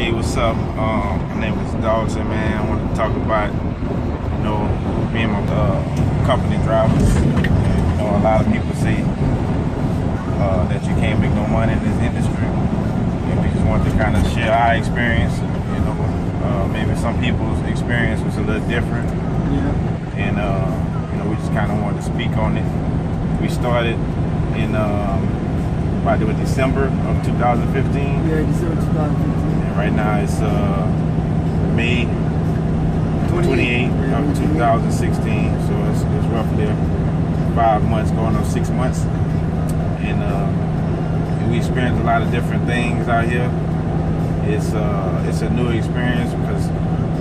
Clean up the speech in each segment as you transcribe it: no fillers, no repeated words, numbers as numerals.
Hey, what's up? My name is Dalton, man. I want to talk about, being my company drivers. A lot of people say that you can't make no money in this industry. And we just want to kind of share our experience. Maybe some people's experience was a little different. Yeah. And, we just kind of wanted to speak on it. We started in about December of 2015. Yeah, December 2015. And right now it's May 28th of 2016. So it's roughly 5 months, going on 6 months. And we experienced a lot of different things out here. It's a new experience because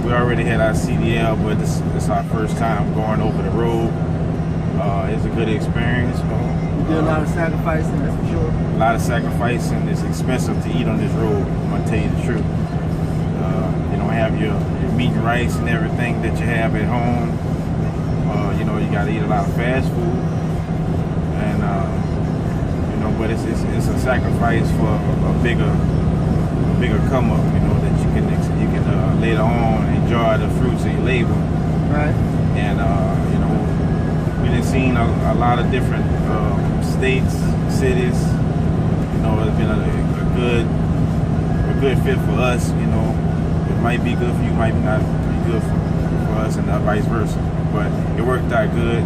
we already had our CDL, but it's our first time going over the road. It's a good experience. You did a lot of sacrificing, that's for sure. A lot of sacrificing. It's expensive to eat on this road, I'm gonna tell you the truth. You don't have your meat and rice and everything that you have at home. You gotta eat a lot of fast food. And but it's a sacrifice for a bigger come up, that you can later on enjoy the fruits of your labor. Right. And we done seen a lot of different states, cities. It's been a good fit for us. It might be good for you, might not be good for us, and vice versa. But it worked out good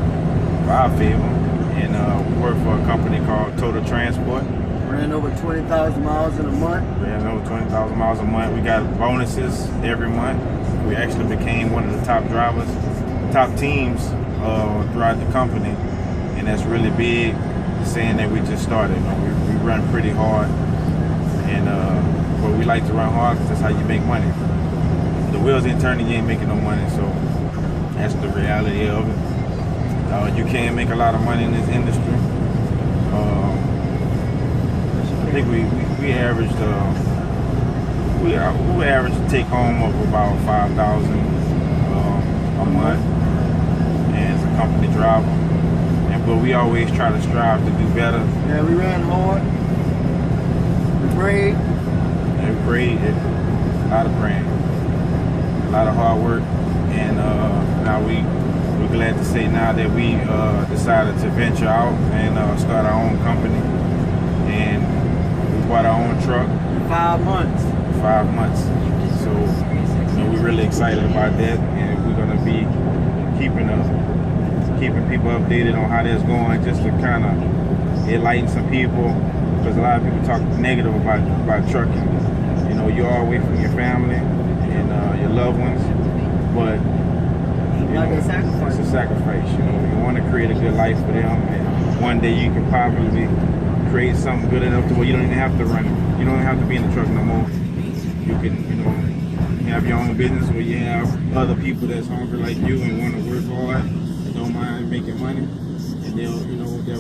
for our favor. And we work for a company called Total Transport. Ran over 20,000 miles in a month. Ran over 20,000 miles a month. We got bonuses every month. We actually became one of the top drivers, top teams throughout the company, and that's really big. Saying that we just started. We run pretty hard, and but we like to run hard because that's how you make money. The wheels ain't turning, you ain't making no money. So that's the reality of it. You can make a lot of money in this industry. I think we averaged we averaged a take home of about 5,000 a month as a company driver. But we always try to strive to do better. Yeah, we ran hard. We prayed. Yeah, we prayed. A lot of praying. A lot of hard work. And now we're glad to say now that we decided to venture out and start our own company. And we bought our own truck. 5 months. 5 months. So we're really excited about that. And we're going to be keeping people updated on how that's going, just to kind of enlighten some people, because a lot of people talk negative about trucking. You're all away from your family and your loved ones, but It's a sacrifice. You want to create a good life for them, and one day you can probably create something good enough to where you don't even have to run it. You don't have to be in the truck no more. You can, have your own business where you have other people that's hungry like you and want to work hard. Don't mind making money, and they'll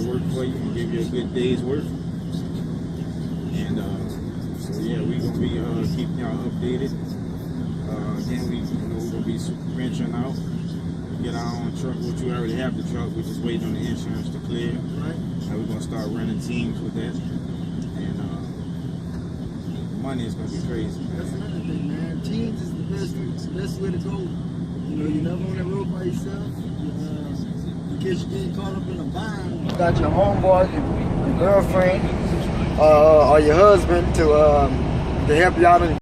work for you and give you a good day's work. And so yeah, we're gonna be keeping y'all updated. Again, we're gonna be venturing out, get our own truck, which we already have the truck. We're just waiting on the insurance to clear. Right. And we're gonna start running teams with that. And money is gonna be crazy. That's another thing, man. Teams is the best way to go. You're never on the road by yourself. In case you get caught up in a bind. You got your homeboy, your girlfriend, or your husband to help you out in